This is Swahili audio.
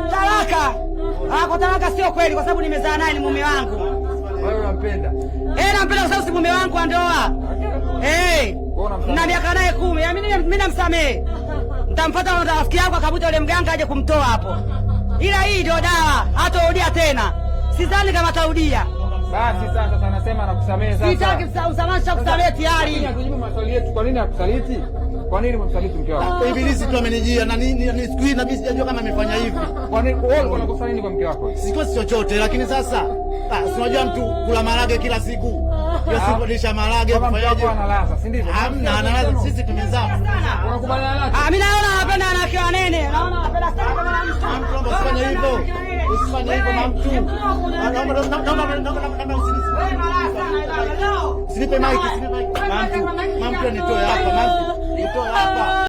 Talaka. Kwa talaka sio kweli kwa sababu nimezaa naye, ni mume wangu. Wewe unampenda? Nampenda kwa sababu si mume wangu wa ndoa. Na miaka naye 10. Mimi namsamehe. Nitamfuata rafiki yangu akabuta yule mganga aje kumtoa hapo. Ila hii ndio dawa, hatarudia tena. Sidhani kama atarudia. Basi sasa anasema anakusamehe sasa. Sitaki usamaha kusamehe tayari. Tujibu maswali yetu, kwa nini akusaliti? Kwa nini umemsaliti mke wako? Ibilisi tu amenijia na nini siku hii na mimi sijajua kama amefanya hivi. Kwa nini wewe unakosa nini kwa mke wako? Sikosi chochote, lakini sasa unajua mtu kula marage kila siku. Kila siku lisha marage kufanyaje? Analaza, si ndivyo? Hamna, analaza, sisi tumezaa. Unakubaliana naye? Mimi naona anapenda wanawake wanene. Naona anapenda sana kama mtu. Usifanye hivyo. Usifanye hivyo na mtu. Naomba usinipe mic, usinipe mic. Mamtu nitoe hapa, mamtu. Nitoe hapa.